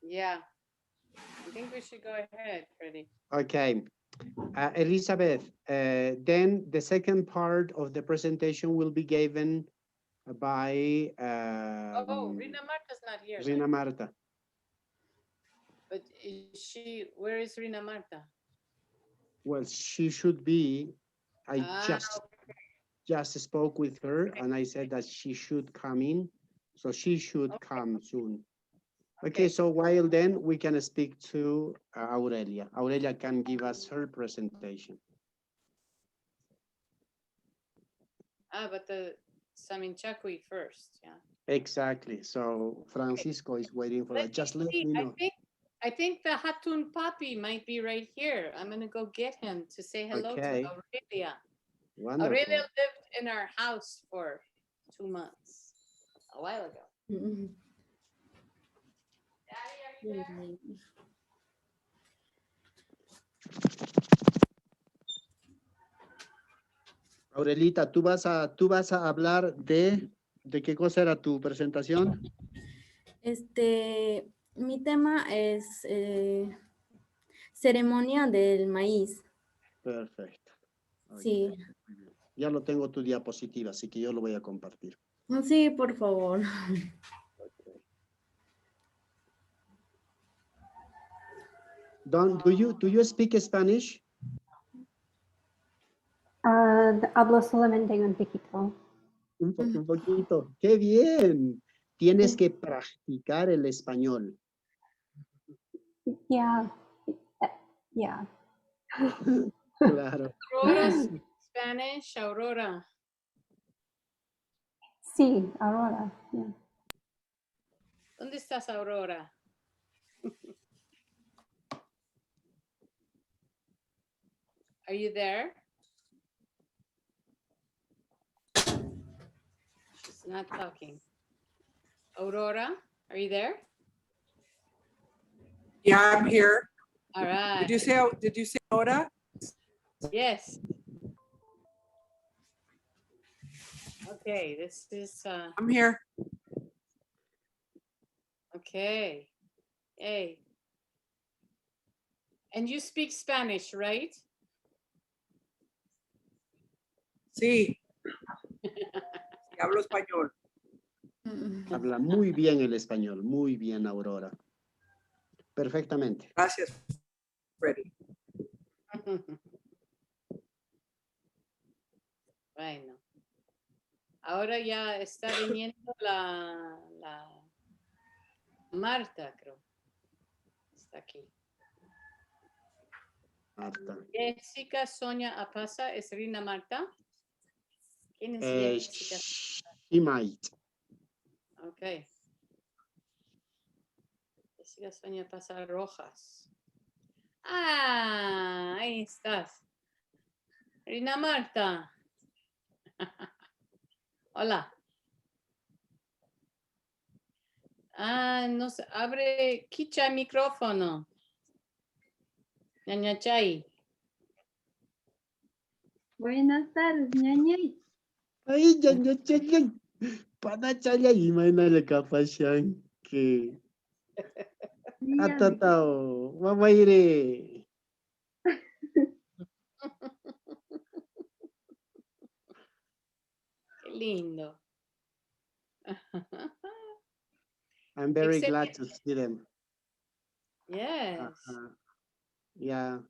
Yeah, I think we should go ahead, Freddie. Okay. Elizabeth, then the second part of the presentation will be given by Rina Marta's not here. Rina Marta. But is she, where is Rina Marta? Well, she should be. I just spoke with her and I said that she should come in. So she should come soon. Okay, so while then we can speak to Aurelia. Aurelia can give us her presentation. But the Saminchakui first, yeah. Exactly. So Francisco is waiting for that. Just let me know. I think the Hatun Papi might be right here. I'm gonna go get him to say hello to Aurelia. Wonderful. Aurelia lived in our house for 2 months, a while ago. Daddy, are you there? Aurelita, tú vas a hablar de qué cosa era tu presentación. Mi tema es ceremonia del maíz. Perfecto. Sí. Ya lo tengo tu diapositiva, así que yo lo voy a compartir. Sí, por favor. Okay. Don, do you speak Spanish? Hablo solamente un poquito. Un poquito. ¡Qué bien! Tienes que practicar el español. Yeah. Claro. Aurora Spanish, Aurora. Sí, Aurora. Yeah. ¿Dónde estás, Aurora? Are you there? She's not talking. Aurora, are you there? Yeah, I'm here. All right. Did you say Aura? Yes. Okay, this is I'm here. Okay. Hey. And you speak Spanish, right? Sí. Hablo español. Habla muy bien el español, muy bien, Aurora. Perfectamente. Gracias, Freddy. Bueno. Ahora ya está viniendo la Marta, creo. Está aquí. Marta. Jessica Sonia Apaza, ¿es Rina Marta? ¿Quién es Jessica? She might. Ok. Jessica Sonia Apaza Rojas. Ah, ahí estás. Rina Marta. Hola. No se abre, quicha el micrófono. Ñaña Chay. Buenas tardes, ñaña. Ay, ñaña Chay. Pada Chay, imagínale kapasyan que. Atatao, mamayre. Qué lindo. I'm very glad to see them. Yes. Yeah.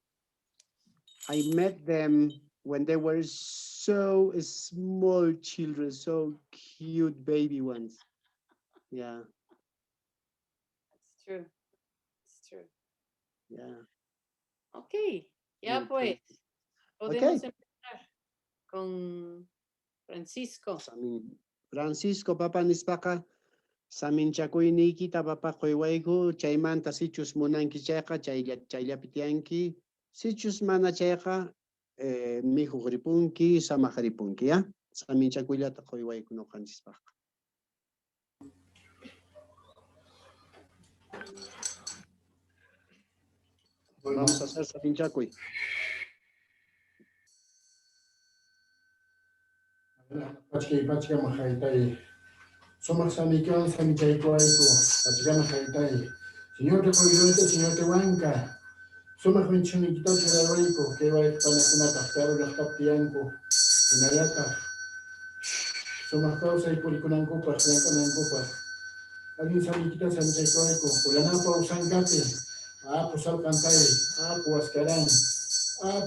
I met them when they were so small children, so cute baby ones. Yeah. It's true. It's true. Yeah. Ok. Ya pues. Podemos empezar con Francisco. Francisco, papa nispaka. Samin chakuy nikita papa koywayku chaymanta sichus munanki chayqa chaylla pitianki sichus mana chayqa mihuq ripunki samaq ripunki ya samin chakuyllata koywayku noqanchikpaqa. Vamos a hacer samin chakuy. Pachkay mahaytay. Somos Samikion, Samichayko Aiko, Pachkama Haytay. Señor te Coyuete, Señor te Huanca. Somos Vinchuniquita Charabaiko, que va a Panakunata, Caro de Taptianco, Inayata. Somos causa y Purikunancopa, Sankanancopa. Alguien Samiquita Samichayko Aiko, Pulanapa Usangate, pues Alcantay, pues Ascarán.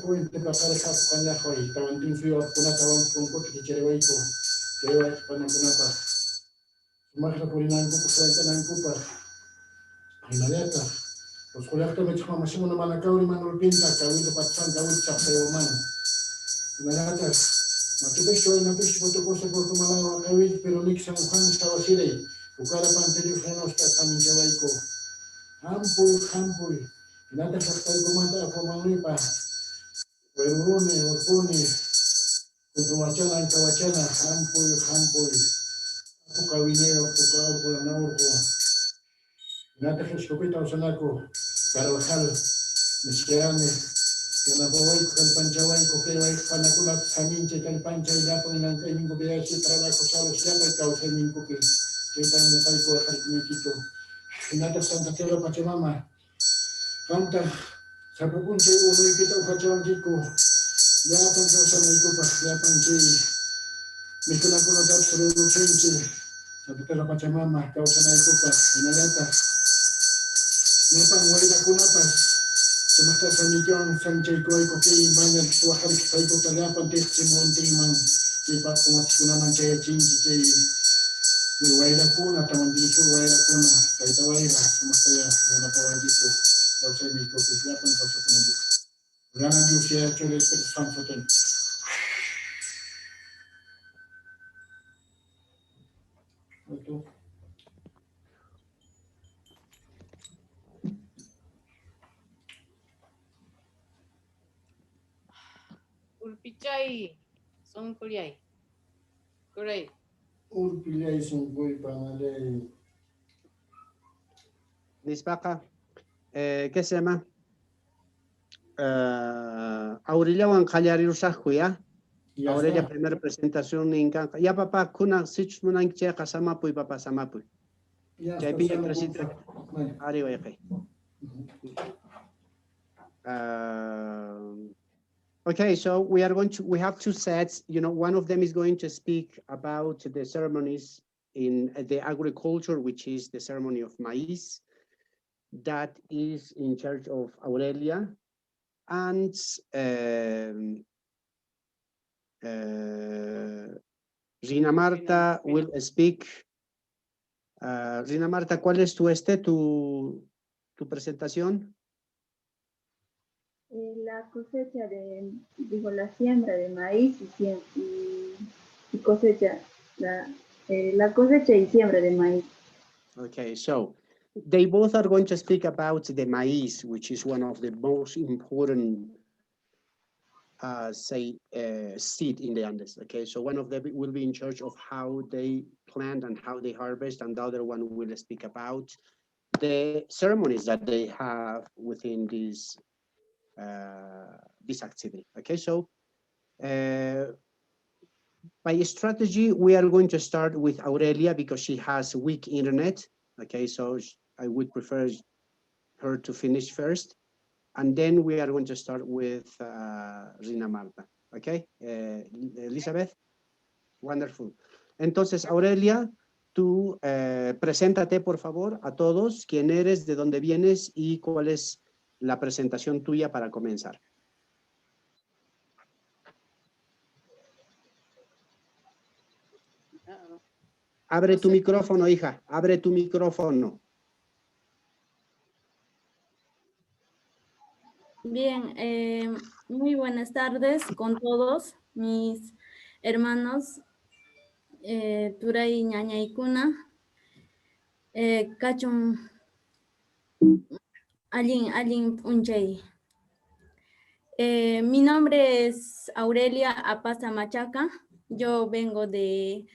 Pues te pasar el japo cañajo y tabantín frío, Punata, con corte que Cherebaiko, que va a Panakunata. Marca Purinanco, Francanancupa, Inaleta, los colegas me llaman Mashimo Manacao y Manuel Pinta, Cabildo Pachán, Cabildo Chapeo Inaleta, Matupecho y Napicho, Potocosa, Portumalado, Cabildo, pero Nixon, Juan Sabasire, Ucara Pantello, Frenos, Casamin Chavaico, Hampuy, Nata Shaktai Comanda, Pomanipa, Huerune, Orpone, Kutumachana, Encabachana, Hampuy, Apucavineo, Apucao, Pulanauco. Nata Hescopita Osanaco, Carvajal, Michiane, Yanapawai, Calpanchawai, Coquewai, Panacula, Saminche, Calpancha, Yapo, y Nancayin, Copiachi, Trabajo, Salos, Yapa y Causa, Mincoque, Chetan, Mopaico, Jarquimiquito, Nata Santa Tierra, Pachamama, Canta, Sapupunche, Uno y Quita, Pachamanchico, Yapan, Causa, Maicopa, Yapan, Miculacola, Tapsolo, Chenche, Santa Tierra, Pachamama, Causa, Maicopa, Inalata, Napan, Huayla, Cunapas, Semasta Samikion, Sanchay Koy, Coquay, Baña, Suajar, Saiko, Talapan, Teximon, Timan, Tipa, como Kunaman, Chay, Chinchi, Chay, Huayla, Cuna, Tamandillo, Huayla, Cuna, Taita Huayla, Semasta ya, Gana Pavandito, Causa Mico, que Yapan, Paso Kunandi. Gana Diusia, Chole, San Foten. Ulpichai, son Kuriai. Great. Urpilay, Sungui, Panale. Nisbaca, ¿qué se llama? Aurelia Wankaliari Usahuya. Aurelia, primera presentación en Canca. Ya papá, kuna sich munang checa samapuy, papá samapuy. Ya pilla presita. Arriba ya. Okay, so we have two sets. One of them is going to speak about the ceremonies in the agriculture, which is the ceremony of maize. That is in charge of Aurelia. And Rina Marta will speak. Rina Marta, ¿cuál es tu presentación? La cosecha la siembra de maíz y cosecha, la cosecha y siembra de maíz. Okay, so they both are going to speak about the maize, which is one of the most important, seed in the Andes. Okay, so one of them will be in charge of how they plant and how they harvest, and the other one will speak about the ceremonies that they have within this activity. Okay, so by strategy, we are going to start with Aurelia because she has weak internet. Okay, so I would prefer her to finish first. And then we are going to start with Rina Marta. Okay, Elizabeth? Wonderful. Entonces, Aurelia, tú preséntate, por favor, a todos, quién eres, de dónde vienes y cuál es la presentación tuya para comenzar. Abre tu micrófono, hija. Abre tu micrófono. Bien, muy buenas tardes con todos mis hermanos Turay Ñaña y Cuna. Cachum Alin Unchay. Mi nombre es Aurelia Apaza Machaca. Yo vengo de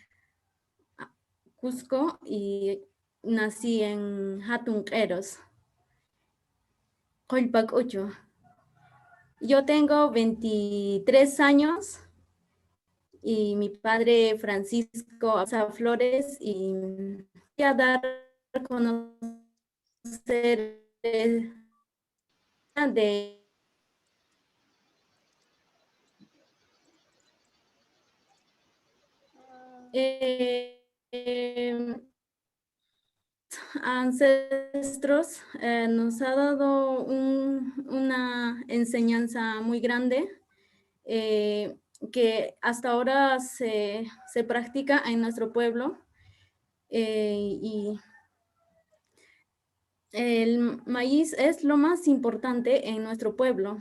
Cusco y nací en Hatunqueros, Colpac 8. Yo tengo 23 años y mi padre Francisco Apaza Flores, y voy a dar a conocer de ancestros nos ha dado una enseñanza muy grande que hasta ahora se practica en nuestro pueblo, y el maíz es lo más importante en nuestro pueblo.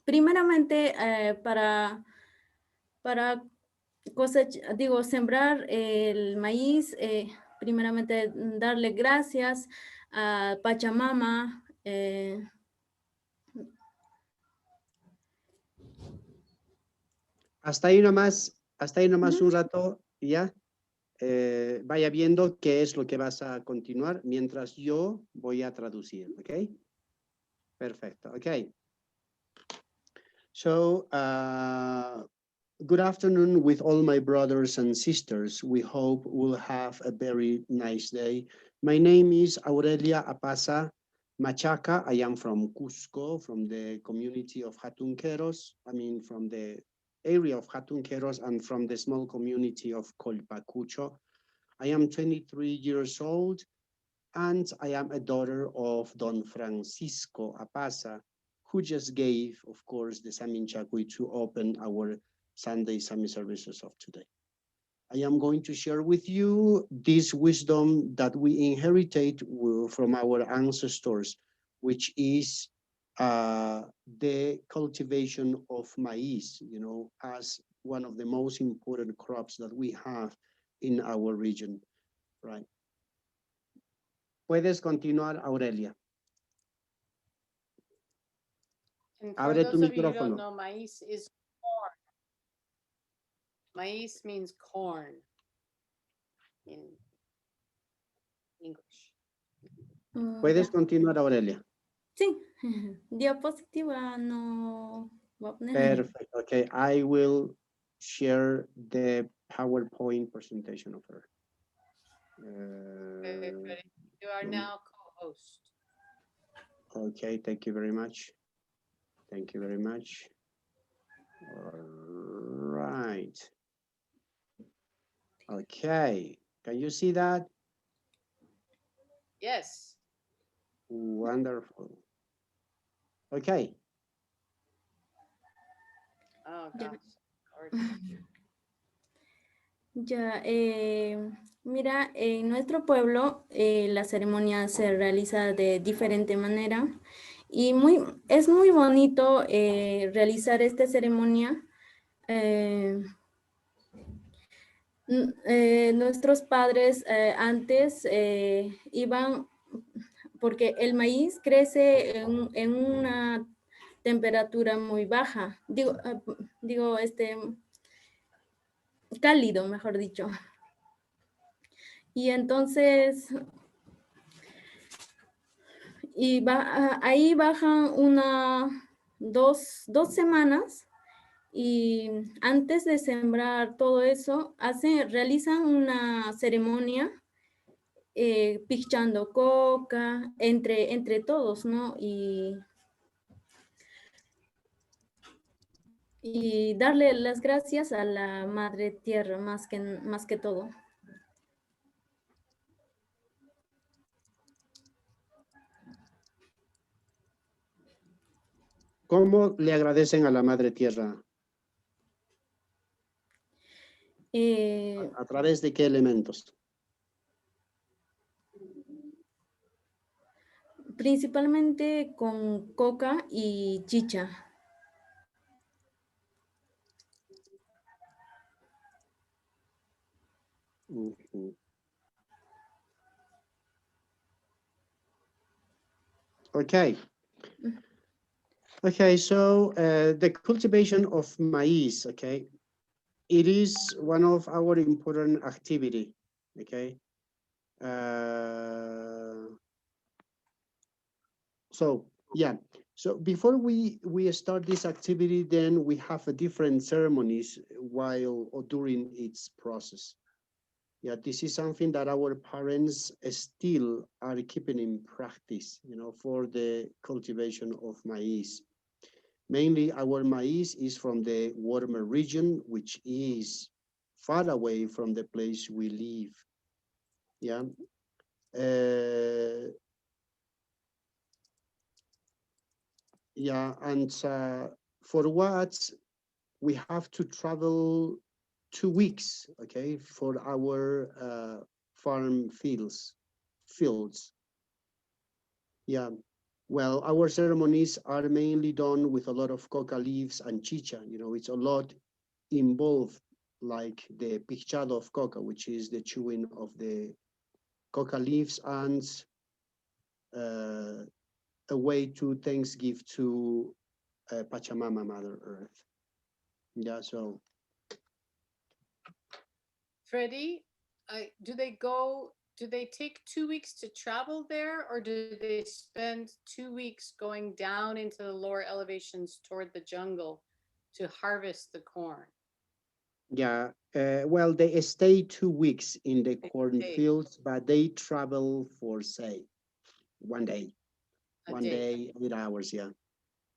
Primeramente, para sembrar el maíz, primeramente darle gracias a Pachamama. Hasta ahí nomás un rato, ya. Vaya viendo qué es lo que vas a continuar mientras yo voy a traducir, ¿ok? Perfecto, ok. So, good afternoon with all my brothers and sisters. We hope we'll have a very nice day. My name is Aurelia Apaza Machaca. I am from Cusco, from the community of Hatunqueros. I mean, from the area of Hatunqueros and from the small community of Colpacucho. I am 23 years old, and I am a daughter of Don Francisco Apaza, who just gave, of course, the Sami Chakui to open our Sunday Sami services of today. I am going to share with you this wisdom that we inherited from our ancestors, which is the cultivation of maize, you know, as one of the most important crops that we have in our region, right? Puedes continuar, Aurelia. And for Abre tu those of you who micrófono. don't know, maíz is corn. Maíz means corn in English. Puedes continuar, Aurelia. Sí, diapositiva no va a poner. Perfect. Okay, I will share the PowerPoint presentation of her. Okay, Freddie, you are now co-host. Okay, thank you very much. Thank you very much. All right. Okay, can you see that? Yes. Wonderful. Okay. Oh, Ya. gosh. Ya, mira, en nuestro pueblo la ceremonia se realiza de diferente manera y es muy bonito realizar esta ceremonia. Nuestros padres antes iban, porque el maíz crece en una temperatura muy baja, cálido, mejor dicho. Y entonces, ahí bajan dos semanas, y antes de sembrar todo eso, realizan una ceremonia pichando coca entre todos, ¿no? Y darle las gracias a la Madre Tierra más que todo. ¿Cómo le agradecen a la Madre Tierra? ¿A través de qué elementos? Principalmente con coca y chicha. Mm-hmm. Okay. Okay, so the cultivation of maize, okay, it is one of our important activity, okay. So yeah, So before we start this activity, then we have a different ceremonies while or during its process. Yeah, this is something that our parents still are keeping in practice, you know, for the cultivation of maize. Mainly our maize is from the warmer region, which is far away from the place we live. Yeah. Yeah, and for what we have to travel 2 weeks, okay, for our farm fields. Yeah, well, our ceremonies are mainly done with a lot of coca leaves and chicha. You know, it's a lot involved, like the pichado of coca, which is the chewing of the coca leaves, and a way to thanksgive to Pachamama, Mother Earth. Yeah, so. Freddie, do they take 2 weeks to travel there, or do they spend 2 weeks going down into the lower elevations toward the jungle to harvest the corn? Yeah, well, they stay 2 weeks in the cornfields, but they travel for, say, one day. One day, 8 hours, yeah.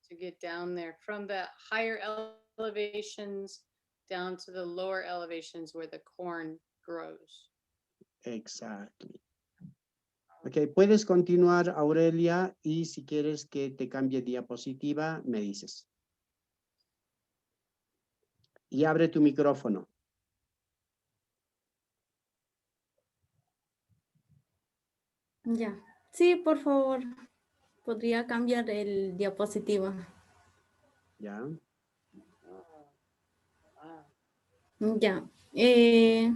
To get down there from the higher elevations down to the lower elevations where the corn grows. Exactly. Ok, puedes continuar, Aurelia, y si quieres que te cambie diapositiva, me dices. Y abre tu micrófono. Ya. Sí, por favor. Podría cambiar el diapositiva. Ya. Ya. En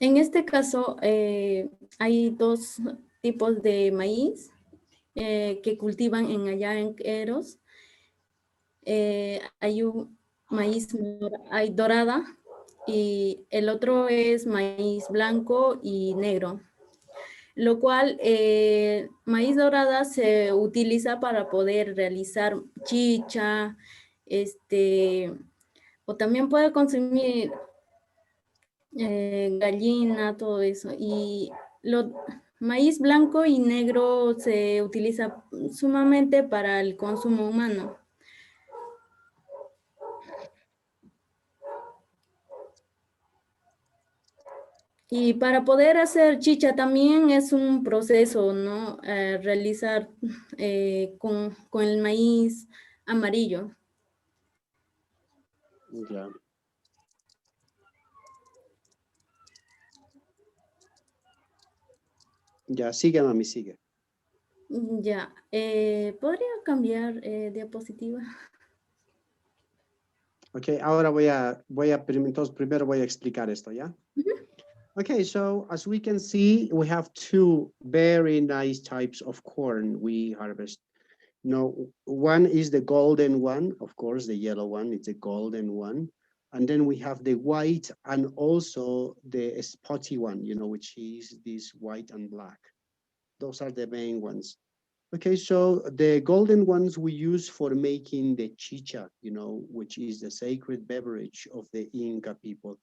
este caso, hay dos tipos de maíz que cultivan allá en Eros. Hay un maíz hay dorada y el otro es maíz blanco y negro, lo cual maíz dorada se utiliza para poder realizar chicha, o también puede consumir gallina, todo eso. Y maíz blanco y negro se utiliza sumamente para el consumo humano. Y para poder hacer chicha también es un proceso, ¿no? Realizar con el maíz amarillo. Ya. Ya, sigue, mami, sigue. Ya, ¿podría cambiar diapositiva? Ok, ahora entonces primero voy a explicar esto, ¿ya? Okay, so as we can see, we have two very nice types of corn we harvest. No, one is the golden one, of course, the yellow one, it's a golden one. And then we have the white and also the spotty one, you know, which is this white and black. Those are the main ones. Okay, so the golden ones we use for making the chicha, you know, which is the sacred beverage of the Inca people,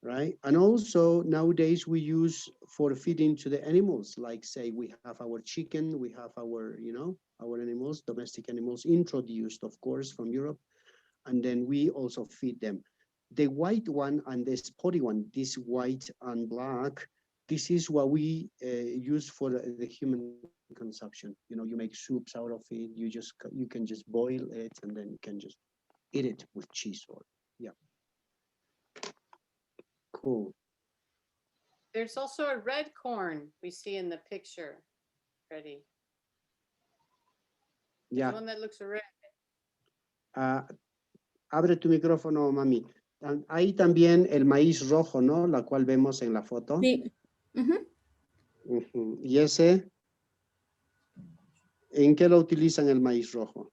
right? And also nowadays we use for feeding to the animals, like say we have our chicken, we have our, you know, our animals, domestic animals introduced, of course, from Europe, and then we also feed them. The white one and the spotty one, this white and black, this is what we use for the human consumption. You know, you make soups out of it. You can just boil it and then you can just eat it with cheese or, yeah. Cool. There's also a red corn we see in the picture, Freddie. Yeah. There's one that looks red. Abre tu micrófono, mami. Hay también el maíz rojo, ¿no? La cual vemos en la foto. Sí. ¿Y ese? ¿En qué lo utilizan el maíz rojo?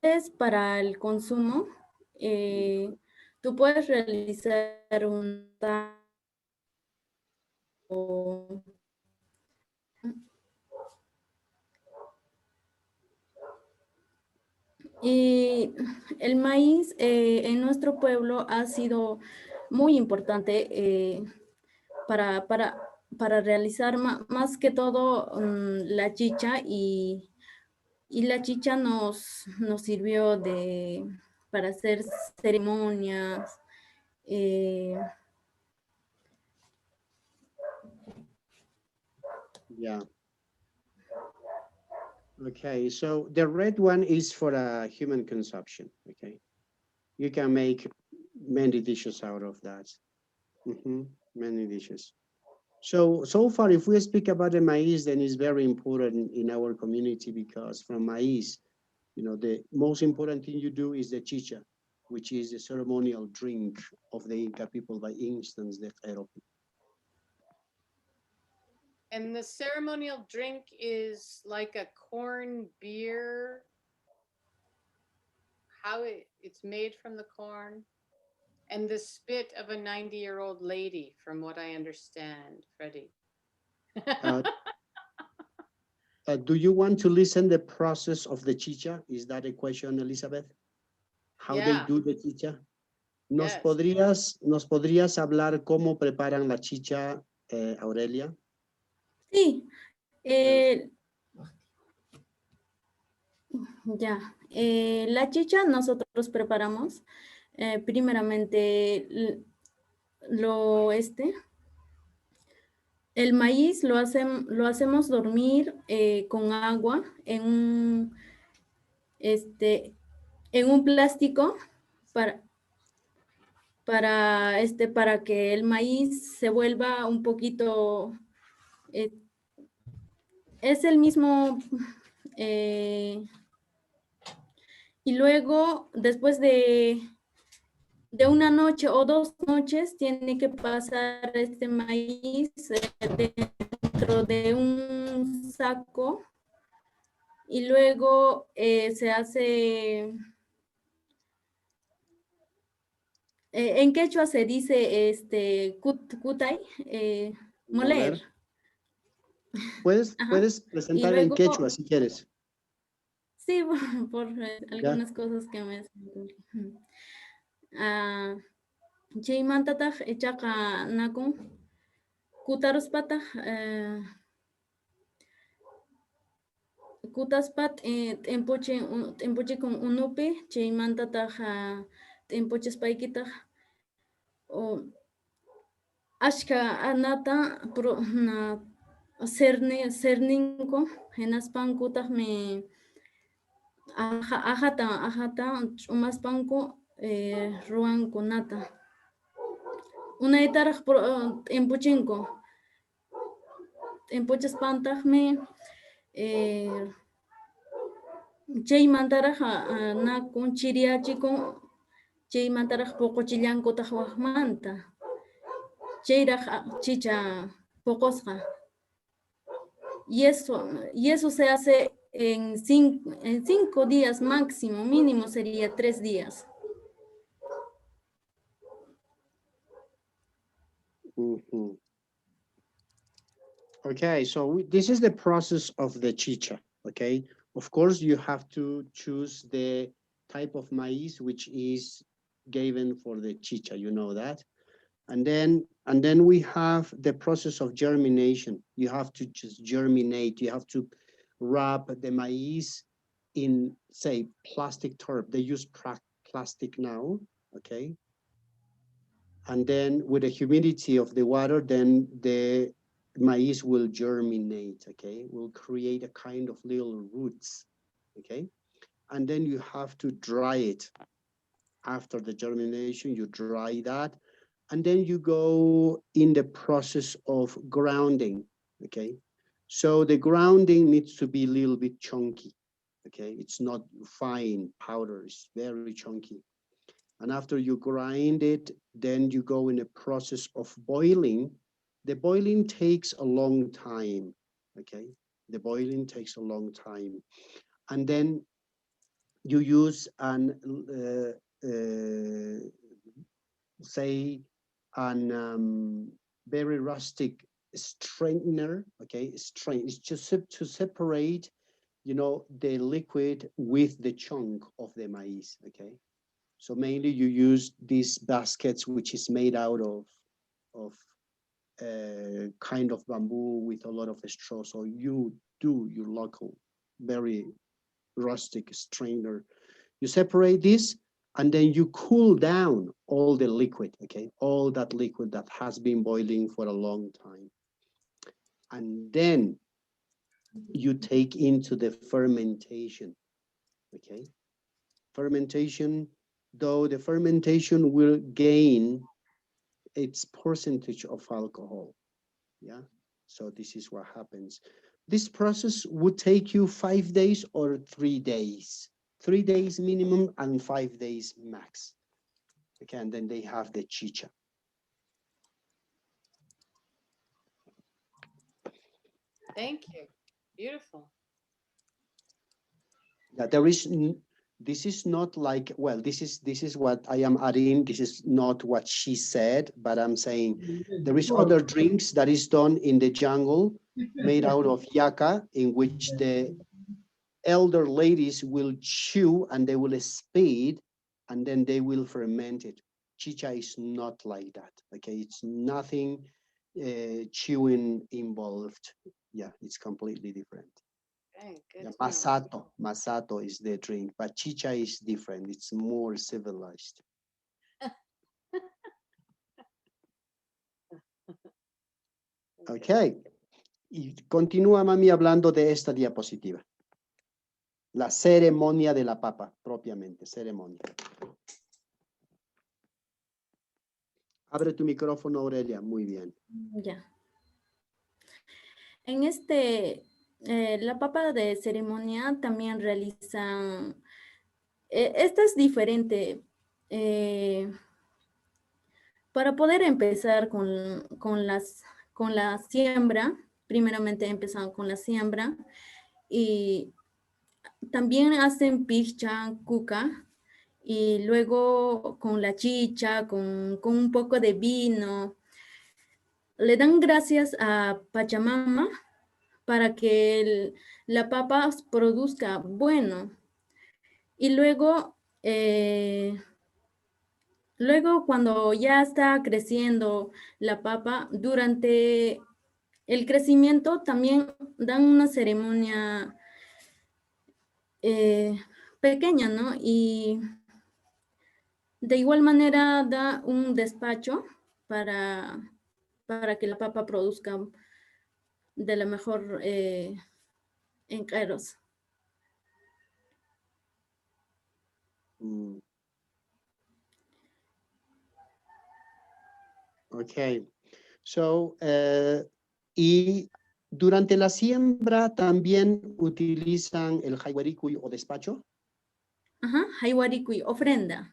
Es para el consumo. Tú puedes realizar un Y el maíz en nuestro pueblo ha sido muy importante para realizar más que todo la chicha y la chicha nos sirvió para hacer ceremonias. eh, Yeah. Okay, so the red one is for human consumption. Okay, you can make many dishes out of that. Many dishes. So far, if we speak about the maize, then it's very important in our community because from maize, the most important thing you do is the chicha, which is the ceremonial drink of the Inca people, by instance, the Jeropi. And the ceremonial drink is like a corn beer. It's made from the corn and the spit of a 90-year-old lady, from what I understand, Freddie. Do you want to listen the process of the chicha? Is that a question, Elizabeth? How they Yeah. do the chicha? Yes. ¿Nos podrías hablar cómo preparan la chicha, Aurelia? sí, ya. La chicha nosotros preparamos primeramente el maíz lo hacemos dormir con agua en un plástico para que el maíz se vuelva un poquito, es el mismo, y luego después de una noche o 2 noches tiene que pasar este maíz dentro de un saco y luego se hace, en quechua se dice kutay, moler. Puedes Ajá. Y presentar en luego, quechua si quieres. sí, por algunas cosas que me... Chaymantataq ichaqa nakun kutaruspataq kutaspat t'impuchikun unupi chaymantataq t'impuchispaykitaq ashka anata serninku hinaspan kutaqmi ajata ch'umaspanku ruwankunata unaytaraq t'impuchinku t'impuchispantaqmi chaymantaraq nakun chiriachikun chaymantaraq puquchillankutaq waqmanta chayraq chicha puqusqa y eso se hace en 5 días máximo, mínimo sería 3 días. Okay, so this is the process of the chicha, okay? Of course, you have to choose the type of maize which is given for the chicha, you know that? And then we have the process of germination. You have to just germinate. You have to wrap the maize in, say, plastic tarp. They use plastic now, okay? And then with the humidity of the water, then the maize will germinate, okay? Will create a kind of little roots, okay? And then you have to dry it. After the germination, you dry that. And then you go in the process of grounding, okay? So the grounding needs to be a little bit chunky, okay? It's not fine powder, it's very chunky. And after you grind it, then you go in a process of boiling. The boiling takes a long time, okay? The boiling takes a long time. And then you use very rustic straightener, okay? It's just to separate you know, the liquid with the chunk of the maize, okay? So mainly you use these baskets, which is made out of kind of bamboo with a lot of straw. So you do your local, very rustic strainer. You separate this and then you cool down all the liquid, okay? All that liquid that has been boiling for a long time. And then you take into the fermentation, okay? Fermentation, though the fermentation will gain its percentage of alcohol, yeah? So this is what happens. This process would take you 5 days or 3 days. 3 days minimum and 5 days max. Okay, and then they have the chicha. Thank you. Beautiful. Yeah, this is not like, well, this is what I am adding. This is not what she said, but I'm saying there is other drinks that is done in the jungle made out of yaca, in which the elder ladies will chew and they will spade and then they will ferment it. Chicha is not like that, okay? It's nothing chewing involved. Yeah, it's completely different. Okay, good Yeah, to know. masato is the drink, but chicha is different. It's more civilized. Okay. Y continúa, mami, hablando de esta diapositiva. La ceremonia de la papa, propiamente, ceremonia. Abre tu micrófono, Aurelia. Muy bien. Ya. En la papa de ceremonia también realizan, esta es diferente. Para poder empezar con la siembra, primeramente empezaron con la siembra y también hacen picha, cuca, y luego con la chicha, con un poco de vino, le dan gracias a Pachamama para que la papa produzca bueno. Y luego, cuando ya está creciendo la papa, durante el crecimiento también dan una ceremonia pequeña, ¿no? Y de igual manera da un despacho para que la papa produzca de la mejor en Kairos. Mm. Okay. So, y durante la siembra también utilizan el jaiwaricui o despacho. Ajá, haiwarikui, ofrenda.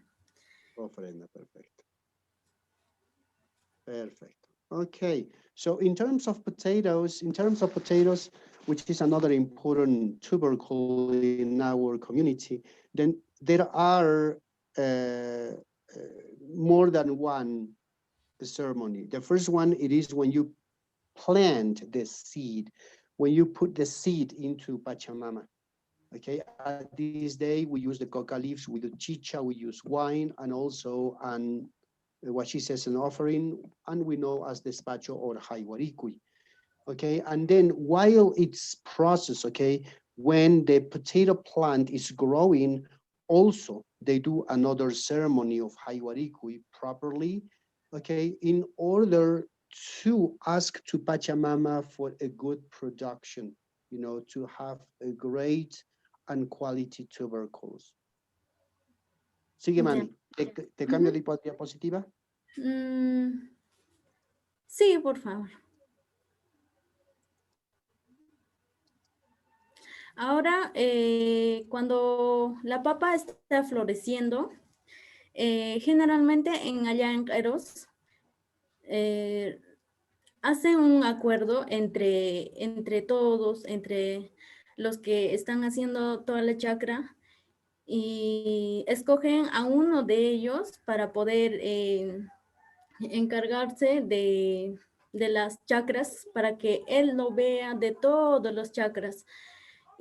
Ofrenda, perfecto. Perfect. Okay. So in terms of potatoes, which is another important tubercle in our community, then there are more than one ceremony. The first one, it is when you plant the seed, when you put the seed into Pachamama. Okay, at this day, we use the coca leaves, we do chicha, we use wine, and also what she says, an offering, and we know as despacho or haiwarikui. Okay, and then while it's processed, okay, when the potato plant is growing, also they do another ceremony of haiwarikui properly, okay, in order to ask to Pachamama for a good production, you know, to have a great and quality tubercules. Sigue, mami. ¿Te cambio de diapositiva? Sí, por favor. Ahora, cuando la papa está floreciendo, generalmente allá en Kairos, hacen un acuerdo entre todos, entre los que están haciendo toda la chacra, y escogen a uno de ellos para poder encargarse de las chakras, para que él lo vea de todos los chakras.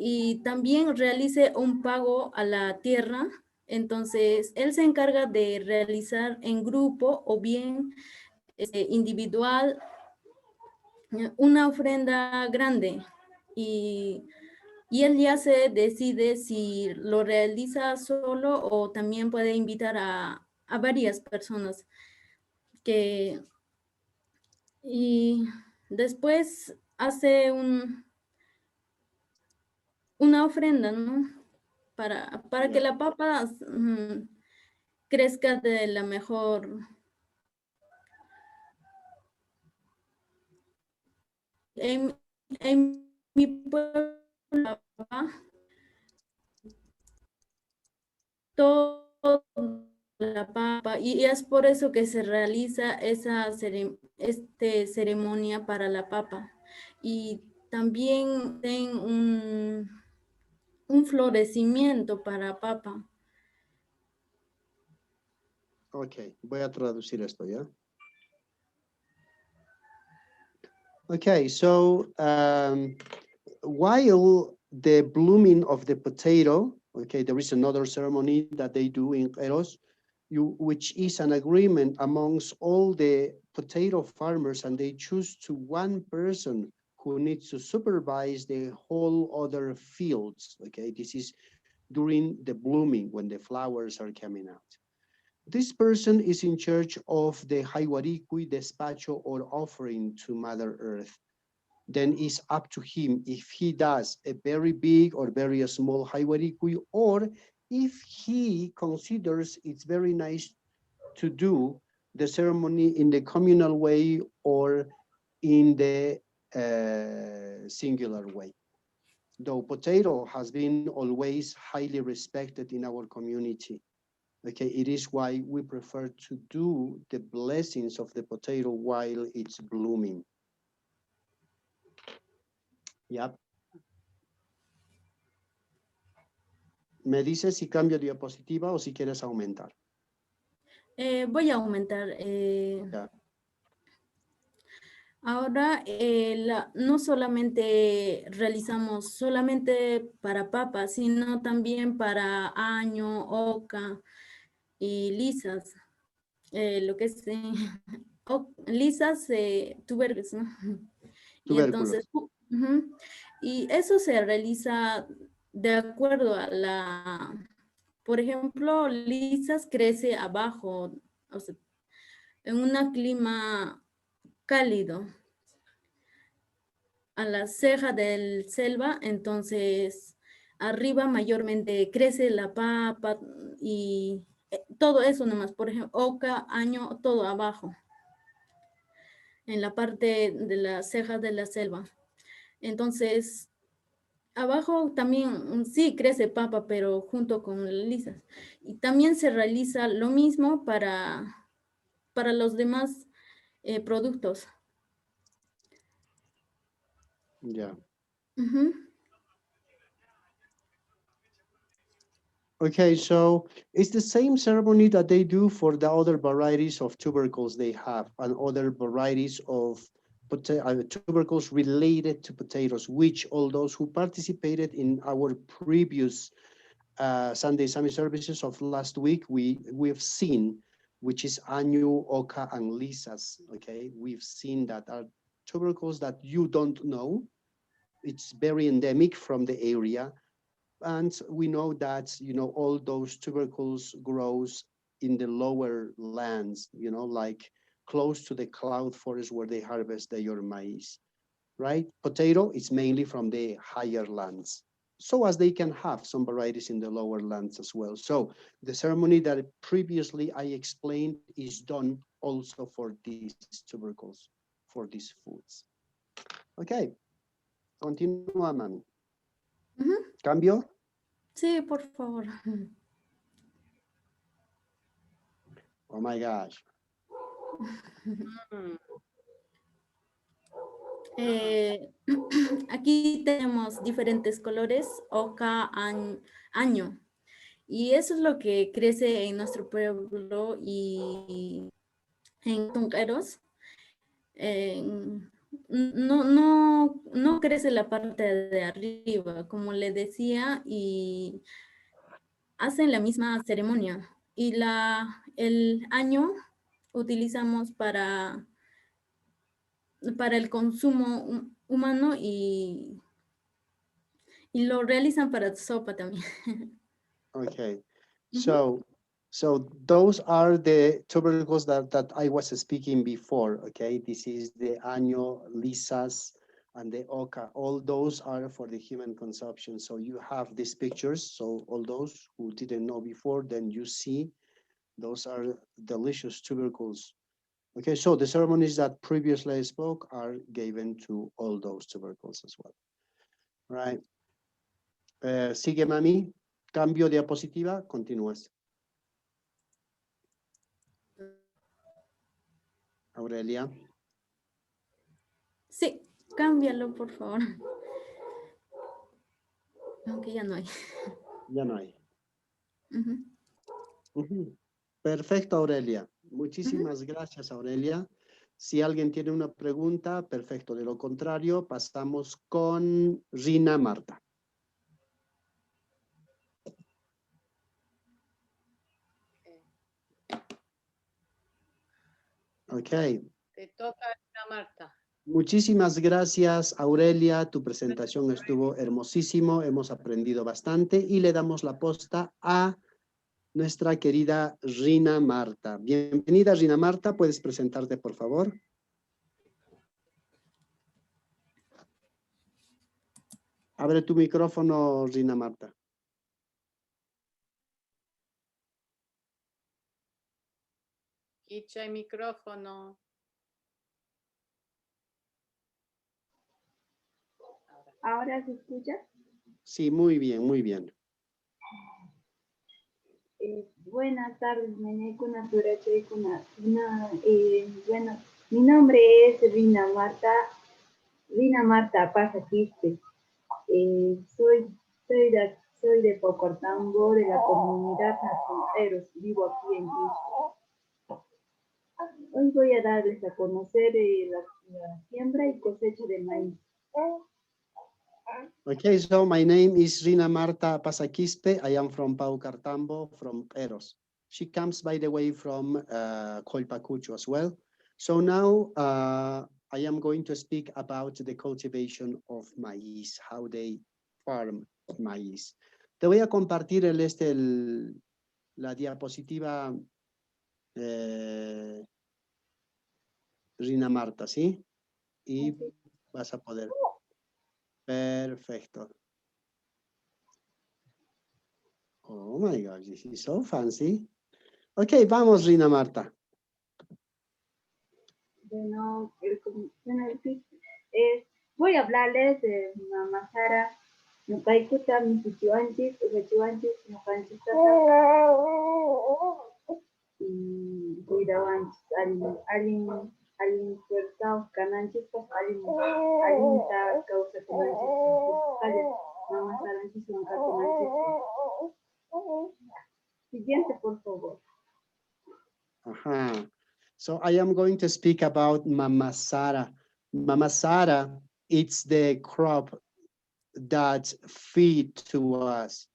y también realice un pago a la tierra. Entonces, él se encarga de realizar en grupo o bien individual una ofrenda grande y él ya se decide si lo realiza solo o también puede invitar a varias personas y después hace una ofrenda, ¿no? Para que la papa crezca de la mejor. En mi pueblo, la papa, todo la papa, y es por eso que se realiza esa ceremonia para la papa. Y también ten un florecimiento para papa. Okay, voy a traducir esto, ¿ya? Okay, so while the blooming of the potato, okay, there is another ceremony that they do in Eros, which is an agreement amongst all the potato farmers, and they choose to one person who needs to supervise the whole other fields, okay? This is during the blooming, when the flowers are coming out. This person is in charge of the Haiwarikui, despacho, or offering to Mother Earth. Then it's up to him if he does a very big or very small Haiwarikui, or if he considers it's very nice to do the ceremony in the communal way or in the singular way. Though potato has been always highly respected in our community. Okay, it is why we prefer to do the blessings of the potato while it's blooming. Yep. Me dices si cambio diapositiva o si quieres aumentar. Voy a aumentar. Ya. Ahora no solamente realizamos solamente para papa, sino también para año, oca y lisas. Lo que es lisas, tubérculos, ¿no? Y entonces, y eso se realiza de acuerdo a por ejemplo, lisas crece abajo, o sea, en un clima cálido, a la ceja del selva, entonces arriba mayormente crece la papa y todo eso nomás, por ejemplo, oca, año, todo abajo, en la parte de las cejas de la selva. Entonces, abajo también sí crece papa, pero junto con lisas. Y también se realiza lo mismo para los demás productos. Yeah. Uh-huh. Okay, so it's the same ceremony that they do for the other varieties of tubercles they have and other varieties of tubercles related to potatoes, which all those who participated in our previous Sunday Sami services of last week, we've seen, which is Anu, Oka, and Lisas, okay? We've seen that are tubercles that you don't know. It's very endemic from the area. And we know that, you know, all those tubercles grows in the lower lands, you know, like close to the cloud forest where they harvest their maize, right? Potato is mainly from the higher lands. So as they can have some varieties in the lower lands as well. So the ceremony that previously I explained is done also for these tubercles, for these foods. Okay, continúa, mami. Uh-huh. ¿Cambio? Sí, por favor. Oh my gosh. Aquí tenemos diferentes colores, oca, año. Y eso es lo que crece en nuestro pueblo y en Tunqueros. no crece la parte de arriba, como le decía, y hacen la misma ceremonia. Y el año utilizamos para el consumo humano y lo realizan para sopa también. Okay, Mhm. so those are the tubercles that I was speaking before. Okay, this is the año, lisas, and the oca. All those are for the human consumption. So you have these pictures. So all those who didn't know before, then you see those are delicious tubercles. Okay, so the ceremonies that previously I spoke are given to all those tubercles as well. Right. Sigue, mami. Cambio diapositiva. Continúas. Aurelia. Sí, cámbialo, por favor. Aunque ya no hay. Ya no hay. Ujú. Ujú. Perfecto, Aurelia. Muchísimas gracias, Aurelia. Si alguien tiene una pregunta, perfecto. De lo contrario, pasamos con Rina Marta. Ok. Te toca, Ana Marta. Muchísimas gracias, Aurelia. Tu presentación estuvo hermosísimo. Hemos aprendido bastante y le damos la posta a nuestra querida Rina Marta. Bienvenida, Rina Marta. ¿Puedes presentarte, por favor? Abre tu micrófono, Rina Marta. Quicha el micrófono. ¿Ahora se escucha? Sí, muy bien, muy bien. Buenas tardes, Menecuna Turache, bueno, mi nombre es Rina Marta Apaza Quispe. Soy de Pocortambo, de la comunidad Nacioneros, vivo aquí en Quispe. Hoy voy a darles a conocer la siembra y cosecha de maíz. Okay, so my name is Rina Marta Pasaquispe. I am from Paucartambo, from Eros. She comes, by the way, from Colpacucho as well. So now I am going to speak about the cultivation of maíz, how they farm maíz. Te voy a compartir la diapositiva Rina Marta, ¿sí? Y vas a poder. Perfecto. Oh my gosh, this is so fancy. Ok, vamos, Rina Marta. Bueno, voy a hablarles de Mamá Sara, Nukaikuta, Misichuanchis, Ugachuanchis, Nukanchista, y Guidawanchis, Alin Puertao, Cananchis, Alinta, Causa Cananchis, Mamá Sara, Nukaikuta. Siguiente, por favor. Uh-huh. So I am going to speak about Mamasara. Mamasara, it's the crop that feed to us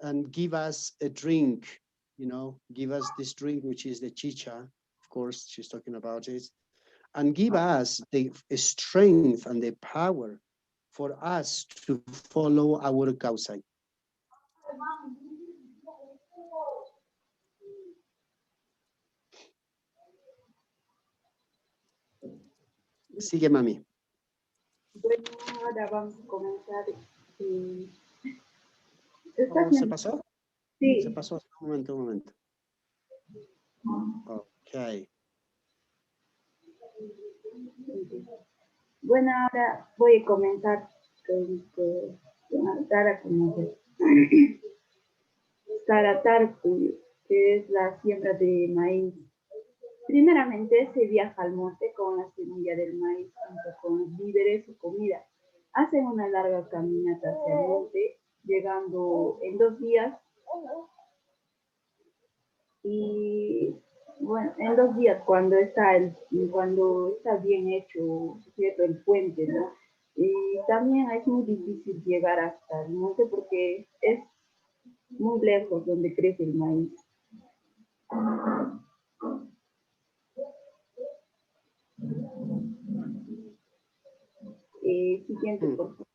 and give us a drink, you know, give us this drink, which is the chicha. Of course, she's talking about it. And give us the strength and the power for us to follow our causa. Sigue, mami. Bueno, ahora vamos a comenzar. ¿Se pasó? Sí. Se pasó. Un momento. Ok. Bueno, ahora voy a comenzar con Tara como Taratarcu, que es la siembra de maíz. Primeramente se viaja al monte con la semilla del maíz junto con víveres o comida. Hacen una larga caminata hacia el monte, llegando en 2 días y Bueno, en 2 días, cuando está bien hecho, ¿cierto? El puente, ¿no? Y también es muy difícil llegar hasta el monte porque es muy lejos donde crece el maíz. Siguiente, por favor.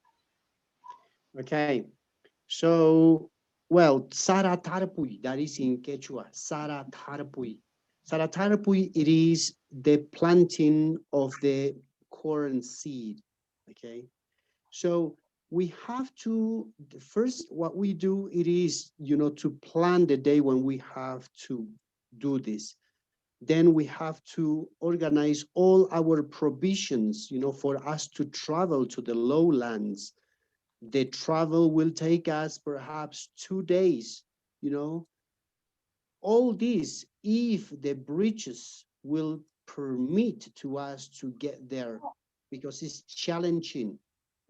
Okay, so, well, Saratarpui, that is in Quechua, Saratarpui. Saratarpui, it is the planting of the corn seed, okay? So we have to, first, what we do, it is, to plan the day when we have to do this. Then we have to organize all our provisions, for us to travel to the lowlands. The travel will take us perhaps 2 days, all this, if the bridges will permit to us to get there, because it's challenging.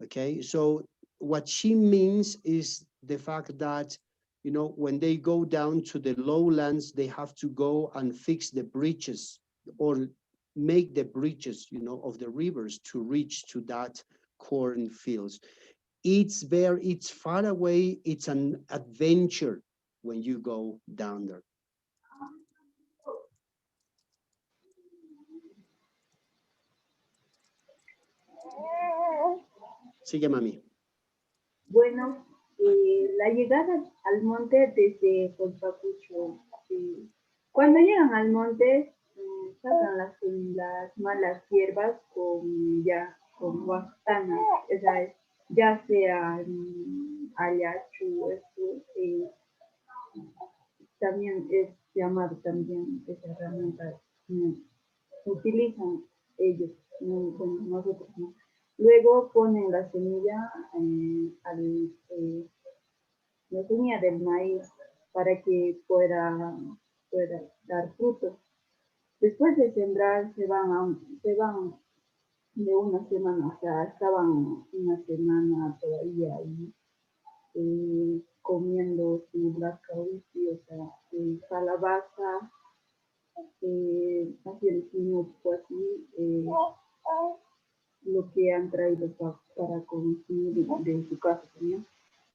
Okay, so what she means is the fact that, when they go down to the lowlands, they have to go and fix the bridges or make the bridges, of the rivers to reach to that cornfields. It's far away. It's an adventure when you go down there. Sigue, mami. Bueno, la llegada al monte desde Colpacucho. Cuando llegan al monte, sacan las malas hierbas con guastana, ya sea ayachu, también es llamado también esa herramienta. Utilizan ellos, bueno, nosotros no. Luego ponen la semilla, la semilla del maíz para que pueda dar frutos. Después de sembrar se van de una semana, o sea, estaban una semana todavía ahí comiendo su blascahuichi, o sea, calabaza, haciendo su así, lo que han traído para consumir de su casa también.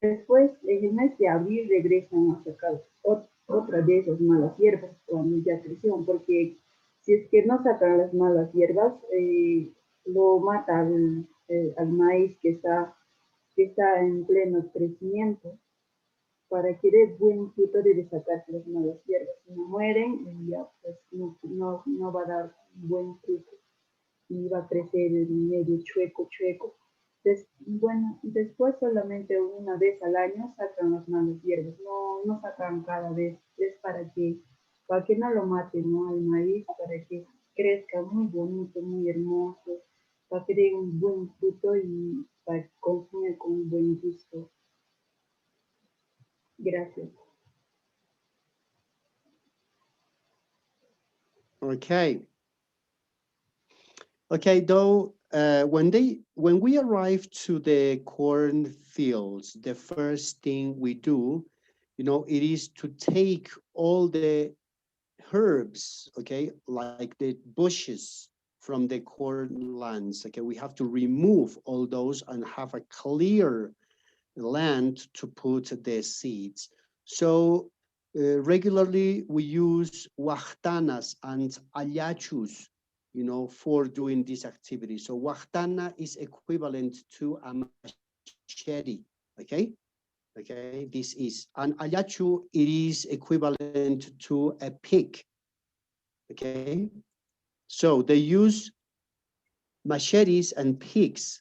Después, en el mes de abril, regresan a sacar otra de esas malas hierbas cuando ya crecieron, porque si es que no sacan las malas hierbas, lo mata al maíz que está en pleno crecimiento. Para que dé buen fruto debe sacarse las malas hierbas. Si no mueren, ya pues no va a dar buen fruto. Y va a crecer medio chueco. Bueno, después solamente una vez al año sacan las malas hierbas, no sacan cada vez, es para que no lo maten, ¿no? Al maíz, para que crezca muy bonito, muy hermoso, para que dé un buen fruto y para que consuma con un buen gusto. Gracias. Okay, though, when we arrive to the cornfields, the first thing we do, it is to take all the herbs, okay, like the bushes from the corn lands. Okay, we have to remove all those and have a clear land to put the seeds. So regularly we use huachtanas and ayachus, for doing this activity. So huachtana is equivalent to a machete, okay? Okay, this is, and ayachu, it is equivalent to a pick, okay? So they use machetes and picks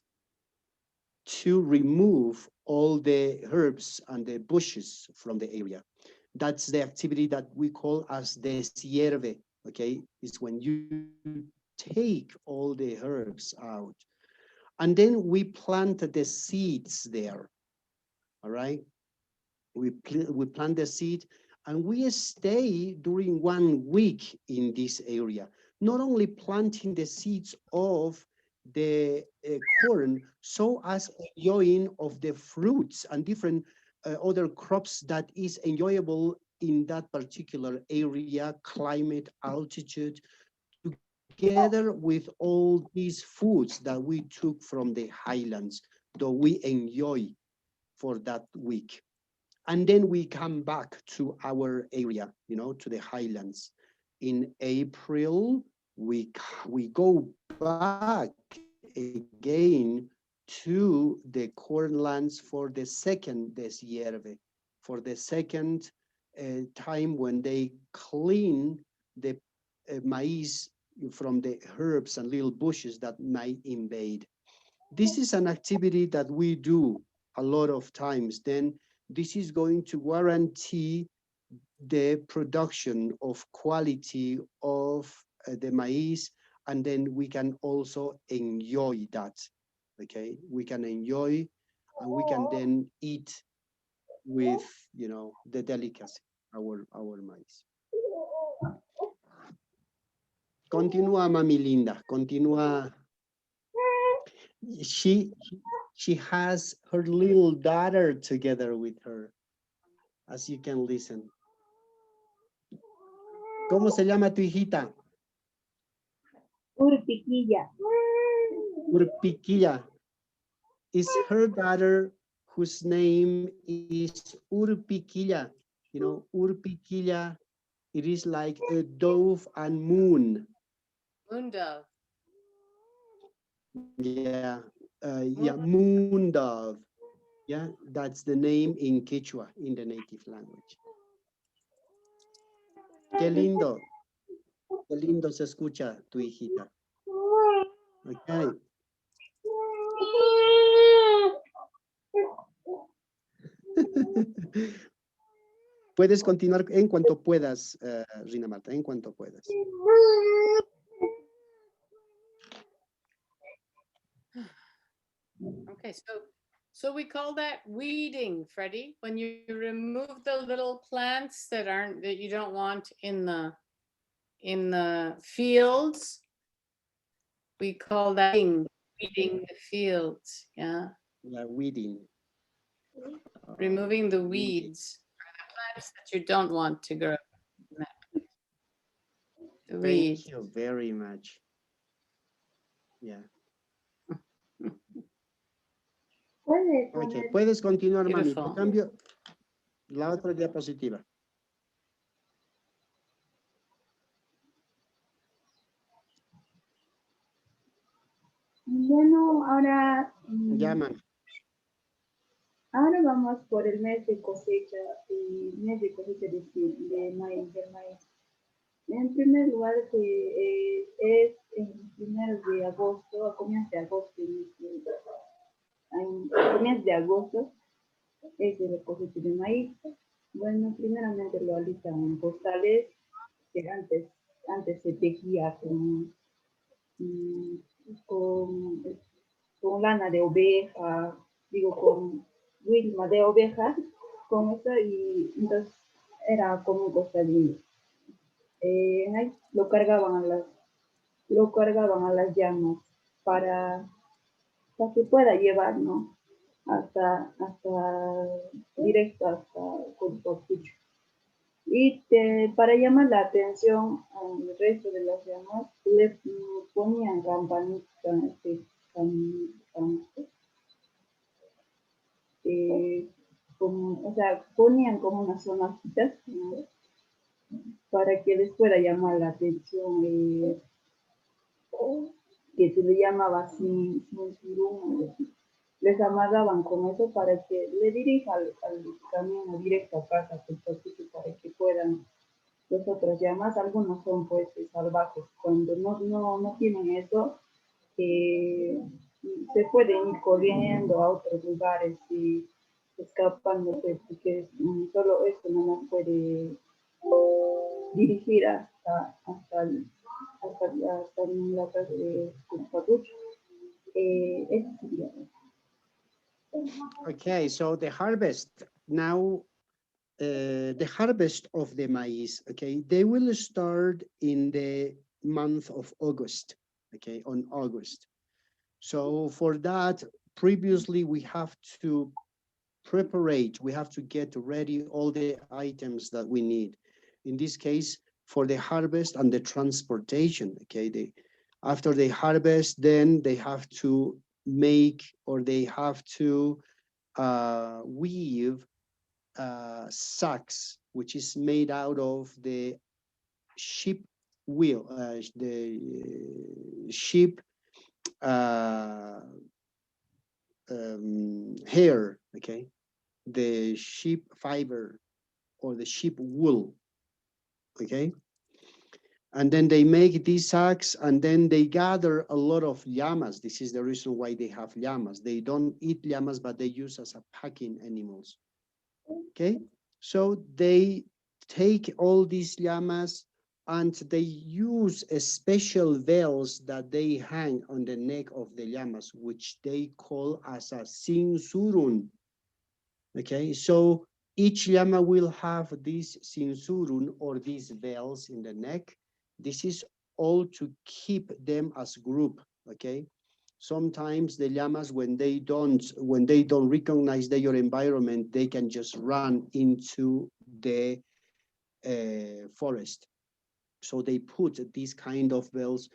to remove all the herbs and the bushes from the area. That's the activity that we call as desierve, okay? It's when you take all the herbs out. And then we plant the seeds there, all right? We plant the seed and we stay during 1 week in this area, not only planting the seeds of the corn, so as enjoying of the fruits and different other crops that is enjoyable in that particular area, climate, altitude, together with all these foods that we took from the highlands that we enjoy for that week. And then we come back to our area, you know, to the highlands. In April, we go back again to the cornlands for the second deshierve, for the second time when they clean the maize from the herbs and little bushes that might invade. This is an activity that we do a lot of times. Then this is going to guarantee the production of quality of the maize, and then we can also enjoy that. Okay, we can enjoy, and we can then eat with, you know, the delicacy, our maize. Continúa, mami linda, continúa. She has her little daughter together with her, as you can listen. ¿Cómo se llama tu hijita? Urpiquilla. Urpiquilla. Is her daughter whose name is Urpiquilla. You know, Urpiquilla, it is like a dove and moon. Moon dove. Yeah, yeah, moon dove. Yeah, that's the name in Quechua, in the native language. Qué lindo se escucha tu hijita. Okay. Puedes continuar en cuanto puedas, Rina Marta, en cuanto puedas. Okay, so we call that weeding, Freddie, when you remove the little plants that you don't want in the fields. We call that weeding the fields. Yeah. Yeah, weeding. Removing the weeds or the plants that you don't want to grow. The weeds. Thank you very much. Yeah. Okay, puedes continuar, mami. Te cambio la otra diapositiva. Bueno, ahora, Ya, mami. ahora vamos por el mes de cosecha, de maíz, del maíz. En primer lugar, es en primeros de agosto, a comienzos de agosto, a comienzos de agosto, es el cosecha de maíz. Bueno, primeramente lo alistan en costales, que antes se tejía con lana de oveja, digo, con wilma de oveja, con eso, y entonces era como un costalillo. Ahí lo cargaban a las llamas para que pueda llevar, ¿no? Hasta directo hasta Corpuacucho. Y para llamar la atención al resto de las llamas, le ponían campanitas, o sea, ponían como unas sonajitas, ¿no? Para que les pueda llamar la atención, que se le llamaba sin suruma, les amarraban con eso para que le dirija al camino directo a casa, para que puedan las otras llamas. Algunos son pues salvajes, cuando no tienen eso, se pueden ir corriendo a otros lugares y escapándose, porque solo eso no nos puede dirigir hasta la casa de Corpuacucho. Eso sería. Okay, so the harvest now, the harvest of the maize, okay, they will start in the month of August, okay, on August. So for that, previously we have to preparate, we have to get ready all the items that we need. In this case, for the harvest and the transportation, okay? After they harvest, then they have to make, or they have to weave sacks, which is made out of the sheep wheel, the sheep hair, okay? The sheep fiber or the sheep wool, okay? And then they make these sacks, and then they gather a lot of llamas. This is the reason why they have llamas. They don't eat llamas, but they use as a packing animals, okay? So they take all these llamas and they use a special veils that they hang on the neck of the llamas, which they call as a cinturun. Okay, so each llama will have this cinturun or these veils in the neck. This is all to keep them as group. Okay, sometimes the llamas, when they don't recognize their environment, they can just run into the forest. So they put these kind of veils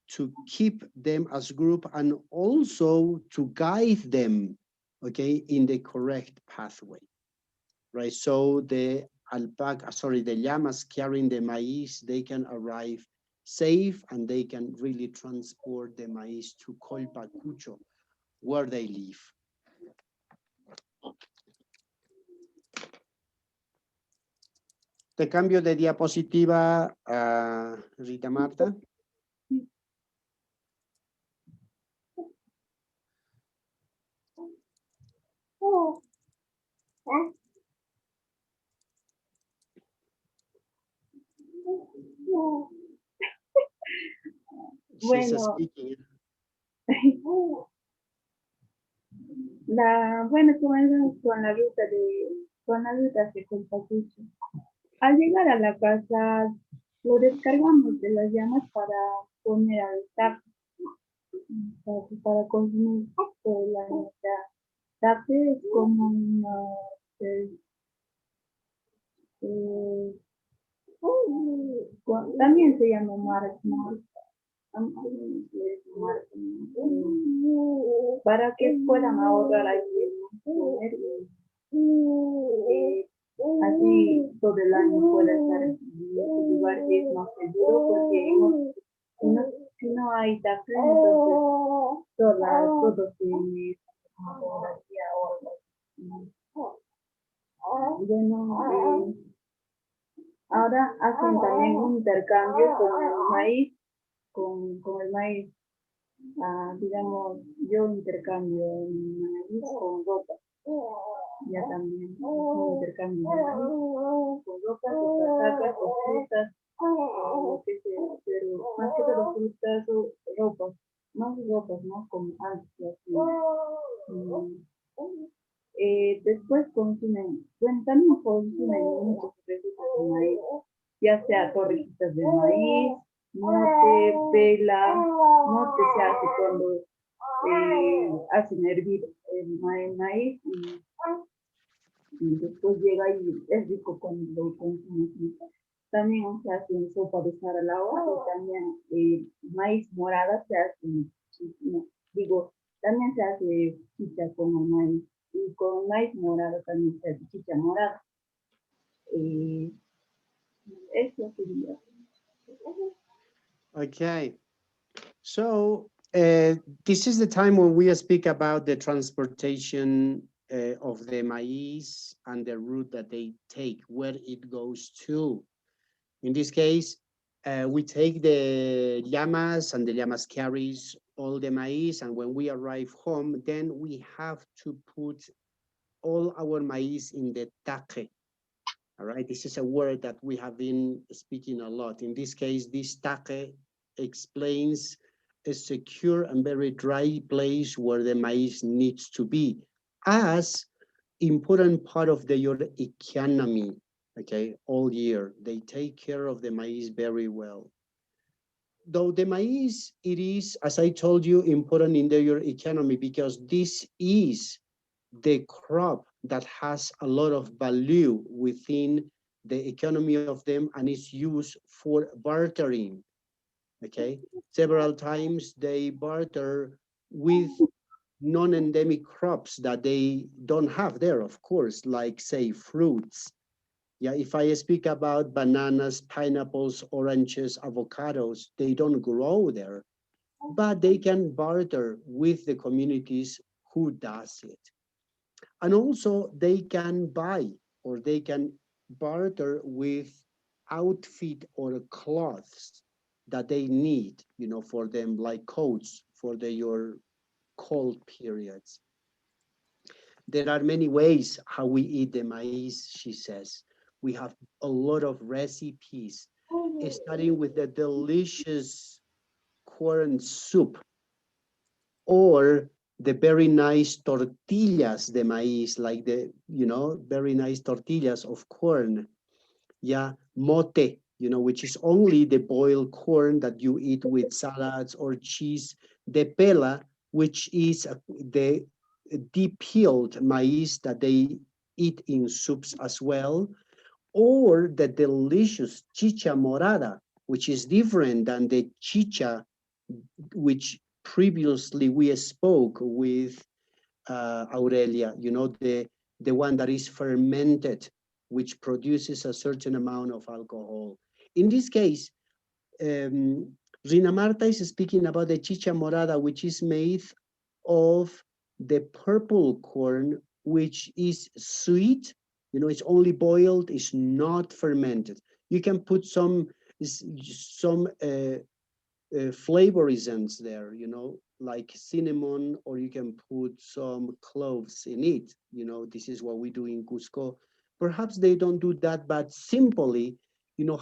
to keep them as group and also to guide them, okay, in the correct pathway, right? So the the llamas carrying the maize, they can arrive safe and they can really transport the maize to Colpacucho, where they live. Te cambio de diapositiva, Rita Marta. She's Bueno. speaking. Bueno, comenzamos con la ruta hacia Colpacucho. Al llegar a la casa, lo descargamos de las llamas para poner al tape, para consumir la tape es como también se llama para que puedan ahorrar ahí así todo el año pueda estar en un lugar que es más seguro, porque si no hay tape, entonces todo se bueno, ahora hacen también un intercambio con el maíz, con el maíz. Digamos, yo intercambio maíz con ropa. Ya también un intercambio de maíz con ropa, con patacas, con frutas, lo que sea, pero más que todo frutas o ropas, más como antes. Después consumen, bueno, también consumen muchos recursos de maíz, ya sea torrijitas de maíz, mote, pela, mote se hace cuando hacen hervir el maíz y después llega y es rico cuando lo consumen. También se hace sopa de saralao y también maíz morada se hace, también se hace chicha con el maíz. Y con maíz morado también se hace chicha morada. Eso sería. Okay, so this is the time when we speak about the transportation of the maize and the route that they take, where it goes to. In this case, we take the llamas and the llamas carries all the maize, and when we arrive home, then we have to put all our maize in the taque. All right, this is a word that we have been speaking a lot. In this case, this taque explains a secure and very dry place where the maize needs to be as important part of their economy, okay, all year. They take care of the maize very well. Though the maize, it is, as I told you, important in their economy because this is the crop that has a lot of value within the economy of them and is used for bartering. Okay, several times they barter with non-endemic crops that they don't have there, of course, like say fruits. Yeah, if I speak about bananas, pineapples, oranges, avocados, they don't grow there, but they can barter with the communities who does it. And also they can buy or they can barter with outfit or clothes that they need, for them, like coats for your cold periods. There are many ways how we eat the maize, she says. We have a lot of recipes, starting with the delicious corn soup or the very nice tortillas de maíz, like very nice tortillas of corn. Yeah, mote, which is only the boiled corn that you eat with salads or cheese. De pela, which is the deep peeled maize that they eat in soups as well, or the delicious chicha morada, which is different than the chicha which previously we spoke with Aurelia, the one that is fermented, which produces a certain amount of alcohol. In this case, Rina Marta is speaking about the chicha morada, which is made of the purple corn, which is sweet. It's only boiled, it's not fermented. You can put some flavorisms there, like cinnamon, or you can put some cloves in it. This is what we do in Cusco. Perhaps they don't do that, but simply,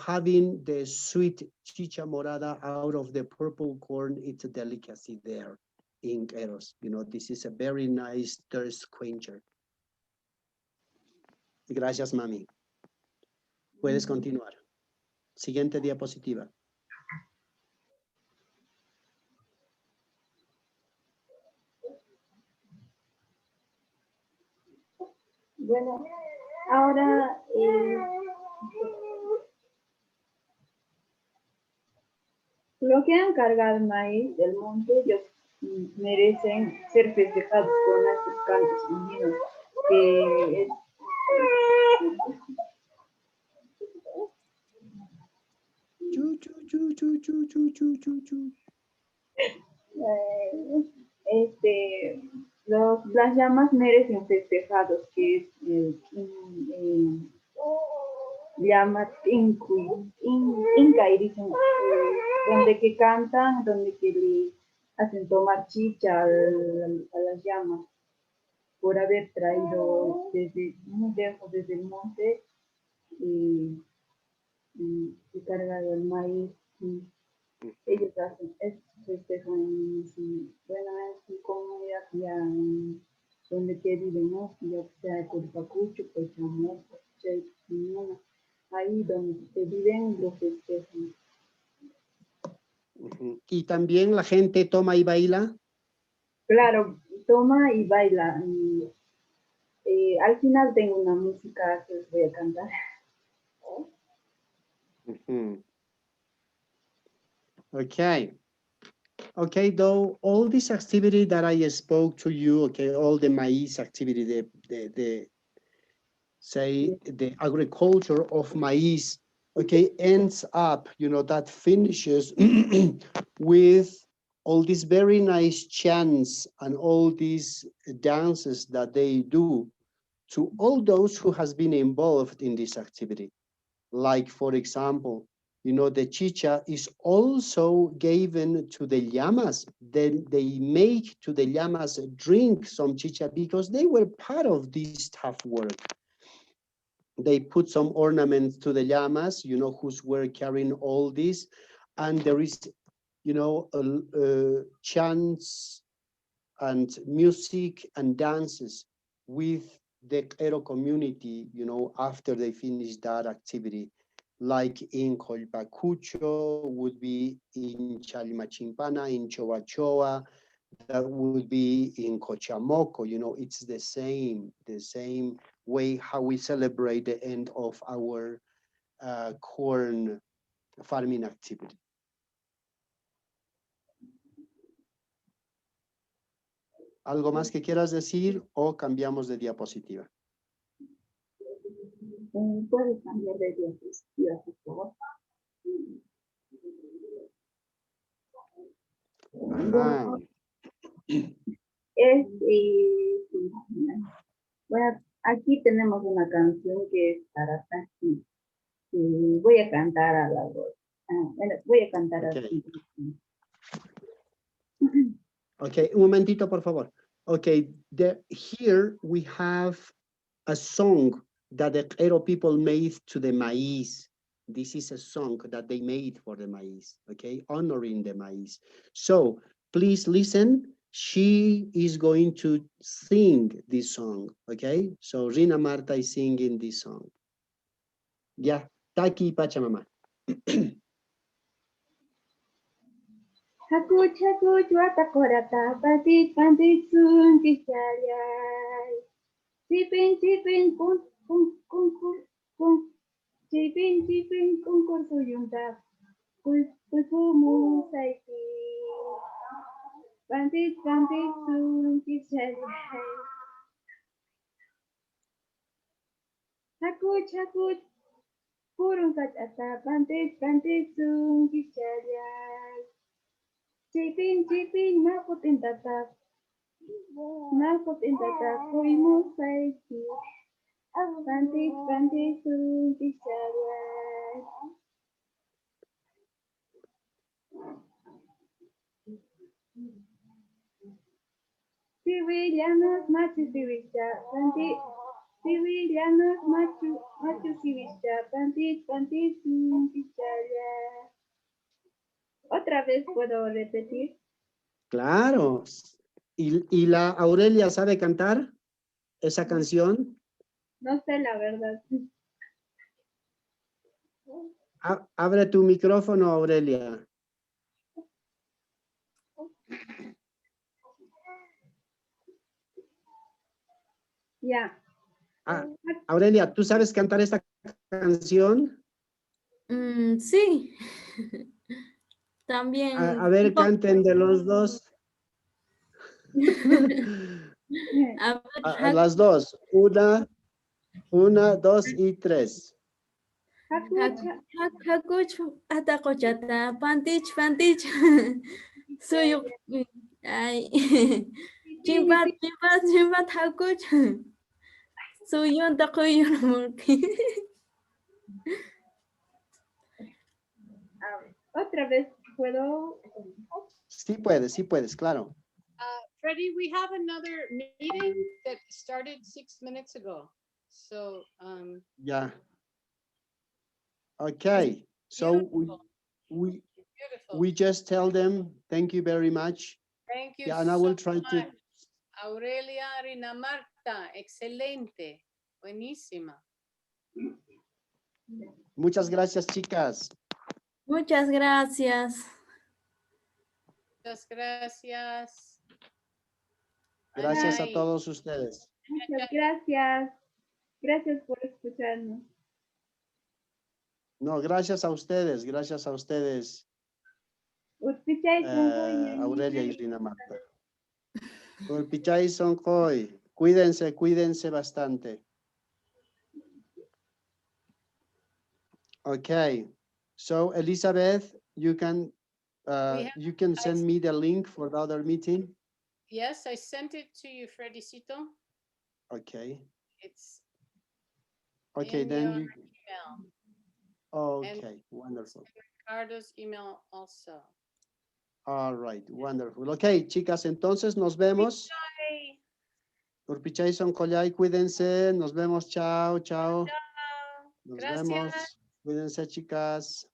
having the sweet chicha morada out of the purple corn, it's a delicacy there in Eros. This is a very nice thirst quencher. Gracias, mami. Puedes continuar. Siguiente diapositiva. Bueno, ahora los que han cargado el maíz del monte, ellos merecen ser festejados con estos cantos andinos, que es, las llamas merecen festejados, que es llamas inca y dicen, donde que cantan, donde que le hacen tomar chicha a las llamas, por haber traído desde muy lejos, desde el monte, y cargado el maíz. Ellos hacen estos festejos en su comunidad, ya donde que viven, ¿no? Ya sea Curpacucho, Cochamó, ahí donde se viven los festejos. Y también la gente toma y baila. Claro, toma y baila. Al final tengo una música que les voy a cantar. Okay, though all this activity that I spoke to you, okay, all the maize activity, the agriculture of maize, okay, ends up, that finishes with all these very nice chants and all these dances that they do to all those who has been involved in this activity. Like, for example, the chicha is also given to the llamas. Then they make to the llamas drink some chicha because they were part of this tough work. They put some ornaments to the llamas, who's were carrying all this. And there is, chants and music and dances with the Q'ero community, after they finish that activity. Like in Colpacucho, would be in Chalimachimpana, in Choachoa. that would be in Cochamoco. You know, it's the same way how we celebrate the end of our corn farming activity. ¿Algo más que quieras decir o cambiamos de diapositiva? ¿Puedes cambiar de diapositiva, por favor? Ajá. Bueno, aquí tenemos una canción que es para Tati. Voy a cantar a la voz. Bueno, voy a cantar así. Okay, un momentito, por favor. Okay, here we have a song that the Q'ero people made to the maize. This is a song that they made for the maize, okay, honoring the maize. So please listen. She is going to sing this song, okay? So Rina Marta is singing this song. Ya, Taki Pachamama. Hakuch, hakuch, watakorata, pantit, pantit, sun, tichayay. Chipin, chipin, kun, chipin, chipin, suyunta, kumu, saiki. Pantit, pantit, sun, tichayay. Hakuch, hakuch, purun kachata, pantit, pantit, sun, tichayay. Chipin, chipin, nakutin tatap. Nakutin tatap, kuimu saiki. Pantit, pantit, sun, tichayay. Sivillanos, machu, sivicha, pantit. Sivillanos, machu, sivicha, pantit, pantit, sun, tichayay. ¿Otra vez puedo repetir? Claro. ¿Y la Aurelia sabe cantar esa canción? No sé la verdad. Abre tu micrófono, Aurelia. Ya. Aurelia, ¿tú sabes cantar esta canción? Sí. También. A ver, canten de los dos. A las dos. Una, dos y tres. Hakuch atakochata, pantich, pantich. Suyuk. Ay. Chimpat, chimpat, chimpat, hakuch. Suyun takuyun mulki. Otra vez puedo. Sí puedes, claro. Freddie, we have another meeting that started 6 minutes ago. So, Yeah. Okay. So beautiful. we just tell them thank you very much. Thank you Yeah, and I so will try much. to. Aurelia, Rina Marta, excelente. Buenísima. Muchas gracias, chicas. Muchas gracias. Muchas gracias. Gracias a Bye. todos ustedes. Muchas gracias. Gracias por escucharnos. No, gracias a ustedes, gracias a ustedes. Aurelia y Rina Marta. Urpichay Sonkoy. Cuídense bastante. Okay. So Elizabeth, you can send me the link for the other meeting. Yes, I sent it to you, Fredicito. Okay. It's Okay, in then your you. email. Okay, wonderful. Ricardo's email also. All right, wonderful. Okay, chicas, entonces nos vemos. Bye. Urpichay Sonkoyay, cuídense. Nos vemos. Chao, chao. Chao. Nos Gracias. vemos. Cuídense, chicas.